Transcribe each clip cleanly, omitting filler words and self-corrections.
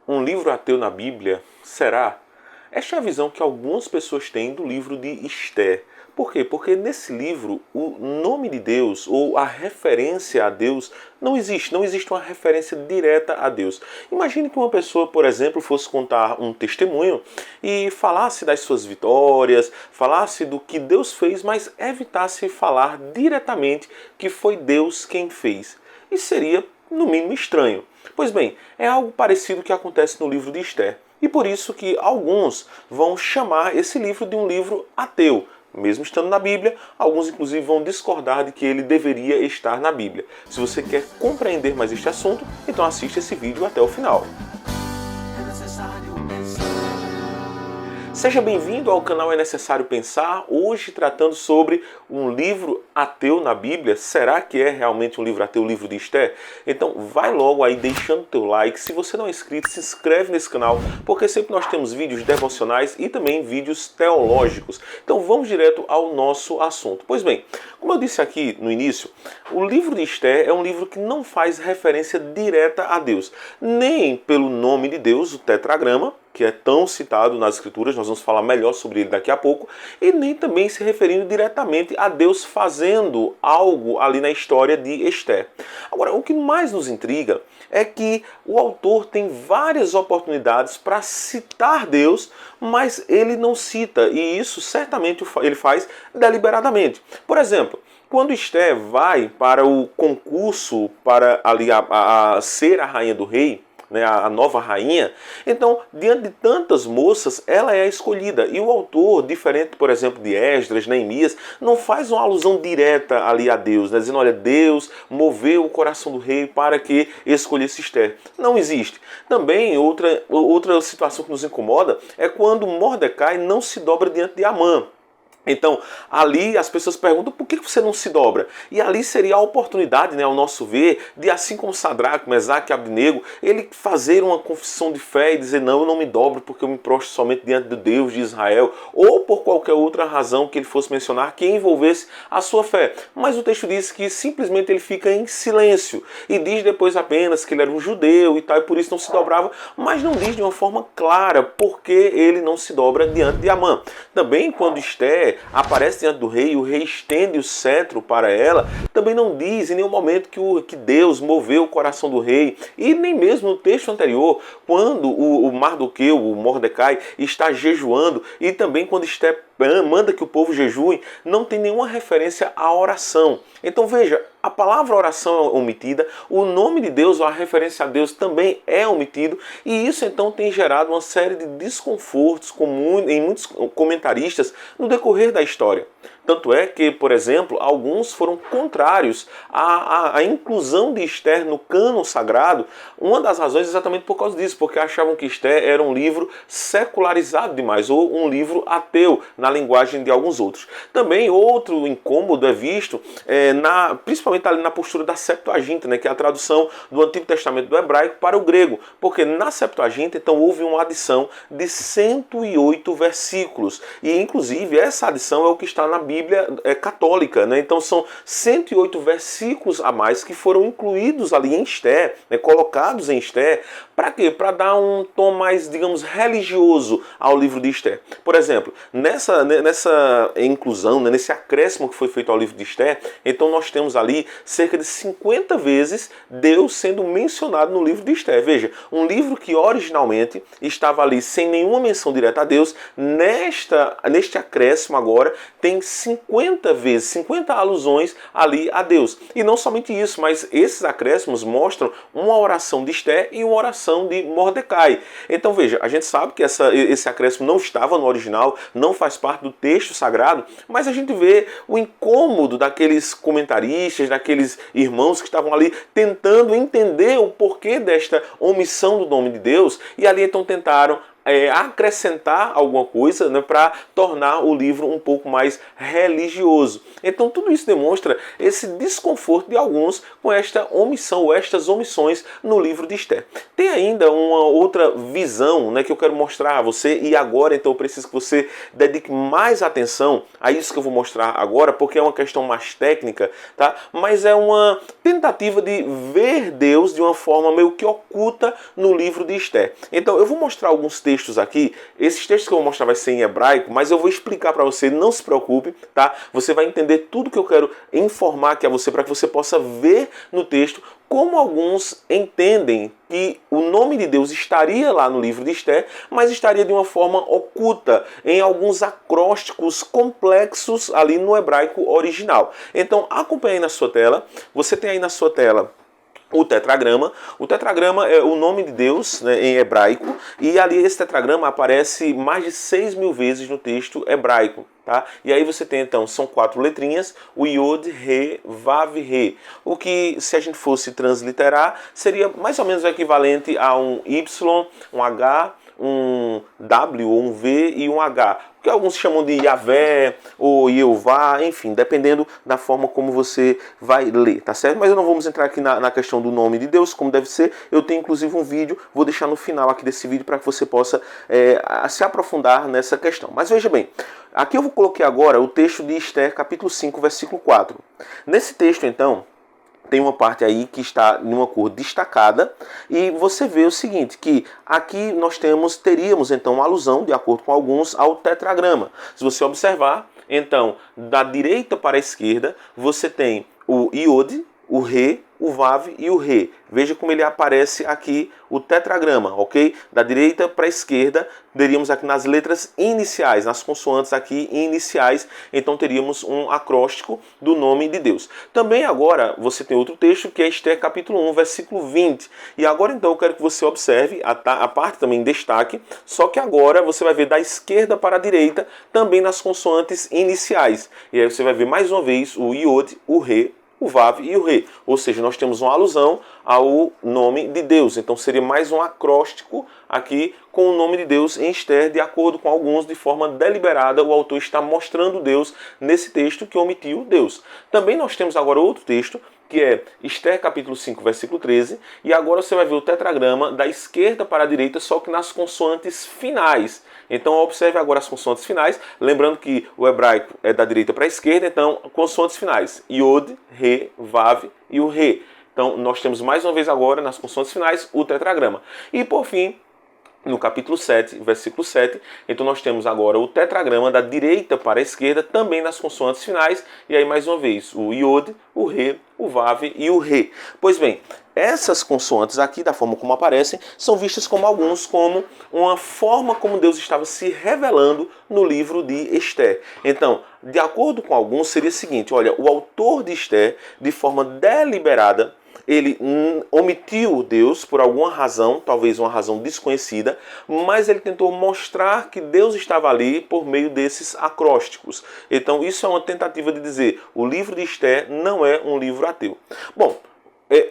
Um livro ateu na Bíblia? Será? Esta é a visão que algumas pessoas têm do livro de Esther. Por quê? Porque nesse livro o nome de Deus ou a referência a Deus não existe. Não existe uma referência direta a Deus. Imagine que uma pessoa, por exemplo, fosse contar um testemunho e falasse das suas vitórias, falasse do que Deus fez, mas evitasse falar diretamente que foi Deus quem fez. Isso seria, no mínimo, estranho. Pois bem, é algo parecido que acontece no livro de Esther. E por isso que alguns vão chamar esse livro de um livro ateu. Mesmo estando na Bíblia, alguns inclusive vão discordar de que ele deveria estar na Bíblia. Se você quer compreender mais este assunto, então assista esse vídeo até o final. Seja bem-vindo ao canal É Necessário Pensar, hoje tratando sobre um livro ateu na Bíblia. Será que é realmente um livro ateu, o livro de Esther? Então vai logo aí deixando o teu like. Se você não é inscrito, se inscreve nesse canal, porque sempre nós temos vídeos devocionais e também vídeos teológicos. Então vamos direto ao nosso assunto. Pois bem, como eu disse aqui no início, o livro de Esther é um livro que não faz referência direta a Deus, nem pelo nome de Deus, o tetragrama, que é tão citado nas Escrituras, nós vamos falar melhor sobre ele daqui a pouco, e nem também se referindo diretamente a Deus fazendo algo ali na história de Esther. Agora, o que mais nos intriga é que o autor tem várias oportunidades para citar Deus, mas ele não cita, e isso certamente ele faz deliberadamente. Por exemplo, quando Esther vai para o concurso para ali a ser a rainha do rei, a nova rainha, então, diante de tantas moças, ela é a escolhida. E o autor, diferente, por exemplo, de Esdras, Neemias, não faz uma alusão direta ali a Deus, dizendo, olha, Deus moveu o coração do rei para que escolhesse Esther. Não existe. Também, outra situação que nos incomoda é quando Mordecai não se dobra diante de Amã. Então, ali as pessoas perguntam por que você não se dobra? E ali seria a oportunidade, ao nosso ver, de assim como Sadraque, Mesaque e Abdenego, ele fazer uma confissão de fé e dizer, não, eu não me dobro porque eu me prostro somente diante do Deus de Israel, ou por qualquer outra razão que ele fosse mencionar que envolvesse a sua fé. Mas o texto diz que simplesmente ele fica em silêncio e diz depois apenas que ele era um judeu e tal, e por isso não se dobrava, mas não diz de uma forma clara por que ele não se dobra diante de Amã. Também quando Esther aparece diante do rei, o rei estende o cetro para ela, também não diz em nenhum momento que Deus moveu o coração do rei, e nem mesmo no texto anterior, quando o Mardoqueu, o Mordecai, está jejuando, e também quando Esther manda que o povo jejue, não tem nenhuma referência à oração. Então veja, a palavra oração é omitida, o nome de Deus ou a referência a Deus também é omitido, e isso então tem gerado uma série de desconfortos em muitos comentaristas no decorrer da história. Tanto é que, por exemplo, alguns foram contrários à inclusão de Esther no cânon sagrado. Uma das razões é exatamente por causa disso, porque achavam que Esther era um livro secularizado demais, ou um livro ateu, na linguagem de alguns outros. Também outro incômodo é visto, principalmente ali na postura da Septuaginta, que é a tradução do Antigo Testamento do hebraico para o grego, porque na Septuaginta então houve uma adição de 108 versículos, e inclusive essa adição é o que está na Bíblia católica, então são 108 versículos a mais que foram incluídos ali em Esther, colocados em Esther, para quê? Para dar um tom mais, digamos, religioso ao livro de Esther. Por exemplo, nessa inclusão, nesse acréscimo que foi feito ao livro de Esther, então nós temos ali cerca de 50 vezes Deus sendo mencionado no livro de Esther. Veja, um livro que originalmente estava ali sem nenhuma menção direta a Deus, neste acréscimo agora tem 50 vezes, 50 alusões ali a Deus. E não somente isso, mas esses acréscimos mostram uma oração de Esther e uma oração de Mordecai. Então veja, a gente sabe que esse acréscimo não estava no original, não faz parte do texto sagrado, mas a gente vê o incômodo daqueles comentaristas, daqueles irmãos que estavam ali tentando entender o porquê desta omissão do nome de Deus, e ali então tentaram acrescentar alguma coisa, né, para tornar o livro um pouco mais religioso. Então tudo isso demonstra esse desconforto de alguns com esta omissão ou estas omissões no livro de Esther. Tem ainda uma outra visão, né, que eu quero mostrar a você, e agora então eu preciso que você dedique mais atenção a isso que eu vou mostrar agora, porque é uma questão mais técnica, tá? Mas é uma tentativa de ver Deus de uma forma meio que oculta no livro de Esther. Então eu vou mostrar alguns textos aqui. Esses textos que eu vou mostrar vai ser em hebraico, mas eu vou explicar para você, não se preocupe, tá? Você vai entender tudo que eu quero informar aqui a você para que você possa ver no texto como alguns entendem que o nome de Deus estaria lá no livro de Esther, mas estaria de uma forma oculta, em alguns acrósticos complexos ali no hebraico original. Então acompanhe aí na sua tela. Você tem aí na sua tela o tetragrama. O tetragrama é o nome de Deus, né, em hebraico, e ali esse tetragrama aparece mais de 6.000 vezes no texto hebraico. Tá? E aí você tem então, são 4 letrinhas, o Yod, Re, Vav, Re. O que, se a gente fosse transliterar, seria mais ou menos o equivalente a um Y, um H, um W, ou um V e um H. Que alguns chamam de Yahvé ou Yeová, enfim, dependendo da forma como você vai ler, tá certo? Mas eu não vamos entrar aqui na questão do nome de Deus, como deve ser. Eu tenho inclusive um vídeo, vou deixar no final aqui desse vídeo para que você possa se aprofundar nessa questão. Mas veja bem, aqui eu coloquei agora o texto de Esther, capítulo 5, versículo 4. Nesse texto, então, tem uma parte aí que está em uma cor destacada e você vê o seguinte, que aqui nós teríamos então uma alusão, de acordo com alguns, ao tetragrama. Se você observar, então, da direita para a esquerda, você tem o Iod, o Re, o Vav e o Re. Veja como ele aparece aqui, o tetragrama, ok? Da direita para a esquerda, teríamos aqui nas letras iniciais, nas consoantes aqui iniciais, então teríamos um acróstico do nome de Deus. Também agora você tem outro texto que é Esther capítulo 1, versículo 20. E agora então eu quero que você observe a parte também em destaque, só que agora você vai ver da esquerda para a direita, também nas consoantes iniciais. E aí você vai ver mais uma vez o Iod, o Re, o Vav e o Re. Ou seja, nós temos uma alusão ao nome de Deus. Então seria mais um acróstico aqui com o nome de Deus em Esther, de acordo com alguns, de forma deliberada, o autor está mostrando Deus nesse texto que omitiu Deus. Também nós temos agora outro texto, que é Esther capítulo 5, versículo 13, e agora você vai ver o tetragrama da esquerda para a direita, só que nas consoantes finais. Então observe agora as consoantes finais, lembrando que o hebraico é da direita para a esquerda, então consoantes finais, Yod, Re, Vav e o Re. Então nós temos mais uma vez agora nas consoantes finais o tetragrama. E por fim, no capítulo 7, versículo 7, então nós temos agora o tetragrama da direita para a esquerda, também nas consoantes finais, e aí mais uma vez o Iod, o Re, o Vav e o Re. Pois bem, essas consoantes aqui, da forma como aparecem, são vistas como alguns como uma forma como Deus estava se revelando no livro de Esther. Então, de acordo com alguns, seria o seguinte, olha, o autor de Esther, de forma deliberada, ele omitiu Deus por alguma razão, talvez uma razão desconhecida, mas ele tentou mostrar que Deus estava ali por meio desses acrósticos. Então isso é uma tentativa de dizer, o livro de Esther não é um livro ateu. Bom,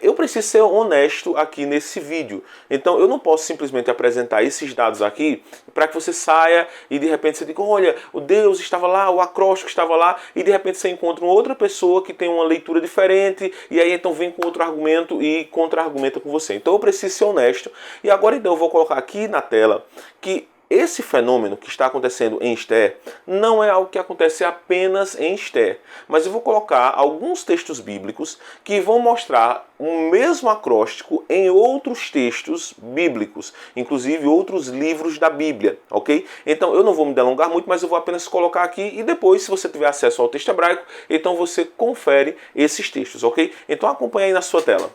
eu preciso ser honesto aqui nesse vídeo. Então eu não posso simplesmente apresentar esses dados aqui para que você saia e de repente você diga, olha, o Deus estava lá, o acróstico estava lá, e de repente você encontra uma outra pessoa que tem uma leitura diferente, e aí então vem com outro argumento e contra-argumenta com você. Então eu preciso ser honesto. E agora então eu vou colocar aqui na tela que esse fenômeno que está acontecendo em Esther não é algo que acontece apenas em Esther, mas eu vou colocar alguns textos bíblicos que vão mostrar o mesmo acróstico em outros textos bíblicos, inclusive outros livros da Bíblia, ok? Então eu não vou me delongar muito, mas eu vou apenas colocar aqui e depois, se você tiver acesso ao texto hebraico, então você confere esses textos, ok? Então acompanhe aí na sua tela.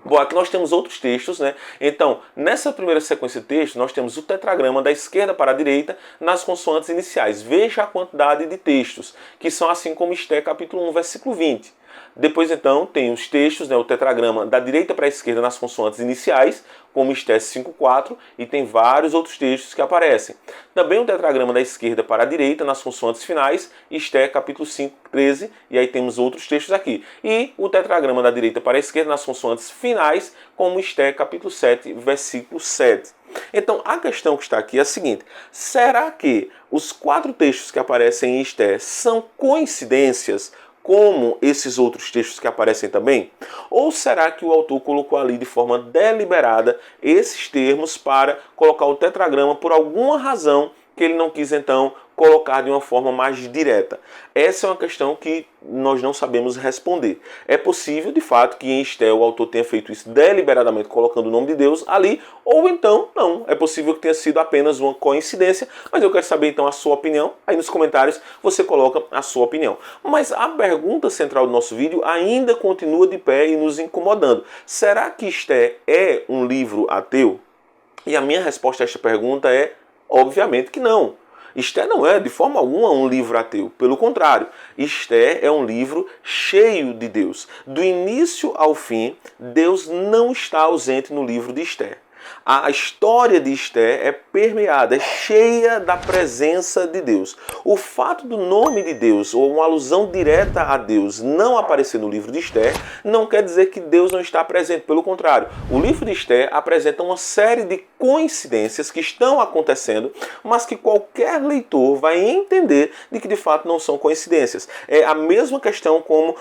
Bom, aqui nós temos outros textos, né? Então, nessa primeira sequência de textos, nós temos o tetragrama da esquerda para a direita nas consoantes iniciais. Veja a quantidade de textos, que são assim como Esther capítulo 1, versículo 20. Depois, então, tem os textos, né, o tetragrama da direita para a esquerda nas consoantes iniciais, como Esther 5.4, e tem vários outros textos que aparecem. Também o tetragrama da esquerda para a direita nas consoantes finais, Esther capítulo 5.13, e aí temos outros textos aqui. E o tetragrama da direita para a esquerda nas consoantes finais, como Esther capítulo 7, versículo 7. Então, a questão que está aqui é a seguinte: será que os 4 textos que aparecem em Esther são coincidências, como esses outros textos que aparecem também? Ou será que o autor colocou ali de forma deliberada esses termos para colocar o tetragrama por alguma razão que ele não quis então colocar de uma forma mais direta? Essa é uma questão que nós não sabemos responder. É possível, de fato, que em Esther o autor tenha feito isso deliberadamente, colocando o nome de Deus ali, ou então não. É possível que tenha sido apenas uma coincidência, mas eu quero saber então a sua opinião. Aí nos comentários você coloca a sua opinião. Mas a pergunta central do nosso vídeo ainda continua de pé e nos incomodando. Será que Esther é um livro ateu? E a minha resposta a esta pergunta é: obviamente que não. Esther não é de forma alguma um livro ateu. Pelo contrário, Esther é um livro cheio de Deus. Do início ao fim, Deus não está ausente no livro de Esther. A história de Esther é permeada, é cheia da presença de Deus. O fato do nome de Deus, ou uma alusão direta a Deus, não aparecer no livro de Esther, não quer dizer que Deus não está presente. Pelo contrário, o livro de Esther apresenta uma série de coincidências que estão acontecendo, mas que qualquer leitor vai entender de que de fato não são coincidências. É a mesma questão como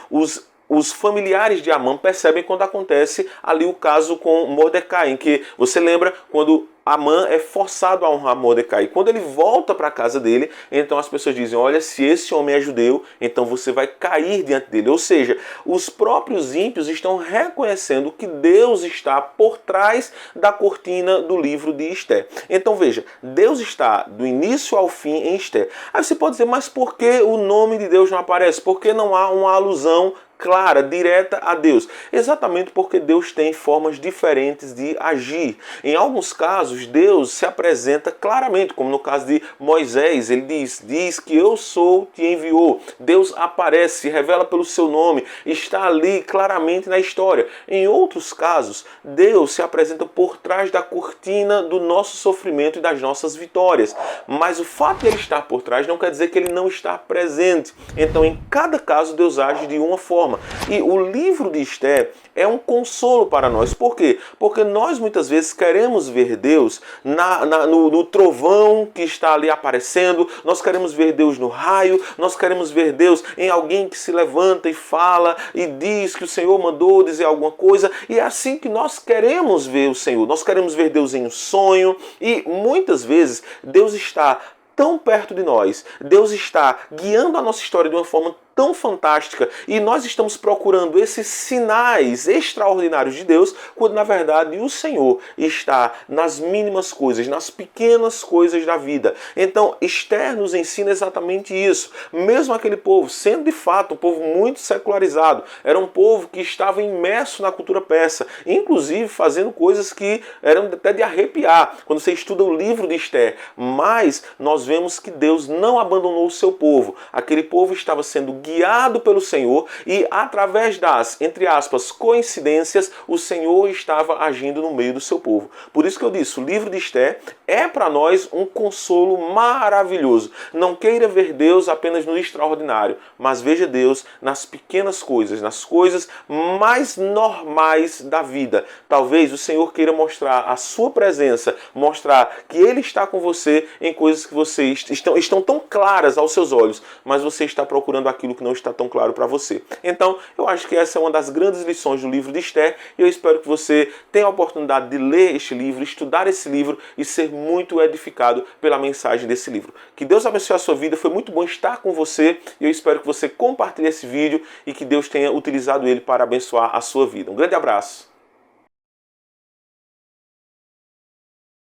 os familiares de Amã percebem quando acontece ali o caso com Mordecai, em que você lembra quando Amã é forçado a honrar Mordecai. Quando ele volta para a casa dele, então as pessoas dizem: olha, se esse homem é judeu, então você vai cair diante dele. Ou seja, os próprios ímpios estão reconhecendo que Deus está por trás da cortina do livro de Esther. Então veja, Deus está do início ao fim em Esther. Aí você pode dizer: mas por que o nome de Deus não aparece? Por que não há uma alusão clara, direta a Deus? Exatamente porque Deus tem formas diferentes de agir. Em alguns casos, Deus se apresenta claramente, como no caso de Moisés. Ele diz que eu sou, te enviou. Deus aparece, se revela pelo seu nome, está ali claramente na história. Em outros casos, Deus se apresenta por trás da cortina do nosso sofrimento e das nossas vitórias. Mas o fato de ele estar por trás não quer dizer que ele não está presente. Então, em cada caso, Deus age de uma forma. E o livro de Esther é um consolo para nós. Por quê? Porque nós muitas vezes queremos ver Deus no trovão que está ali aparecendo, nós queremos ver Deus no raio, nós queremos ver Deus em alguém que se levanta e fala e diz que o Senhor mandou dizer alguma coisa, e é assim que nós queremos ver o Senhor. Nós queremos ver Deus em um sonho, e muitas vezes Deus está tão perto de nós, Deus está guiando a nossa história de uma forma tão fantástica, e nós estamos procurando esses sinais extraordinários de Deus, quando na verdade o Senhor está nas mínimas coisas, nas pequenas coisas da vida. Então Esther nos ensina exatamente isso. Mesmo aquele povo, sendo de fato um povo muito secularizado, era um povo que estava imerso na cultura persa, inclusive fazendo coisas que eram até de arrepiar quando você estuda o livro de Esther. Mas nós vemos que Deus não abandonou o seu povo. Aquele povo estava sendo guiado pelo Senhor, e através das, entre aspas, coincidências, o Senhor estava agindo no meio do seu povo. Por isso que eu disse, o livro de Esther é para nós um consolo maravilhoso. Não queira ver Deus apenas no extraordinário, mas veja Deus nas pequenas coisas, nas coisas mais normais da vida. Talvez o Senhor queira mostrar a sua presença, mostrar que Ele está com você em coisas que você estão tão claras aos seus olhos, mas você está procurando aquilo que não está tão claro para você. Então, eu acho que essa é uma das grandes lições do livro de Esther, e eu espero que você tenha a oportunidade de ler este livro, estudar esse livro e ser muito edificado pela mensagem desse livro. Que Deus abençoe a sua vida, foi muito bom estar com você, e eu espero que você compartilhe esse vídeo e que Deus tenha utilizado ele para abençoar a sua vida. Um grande abraço!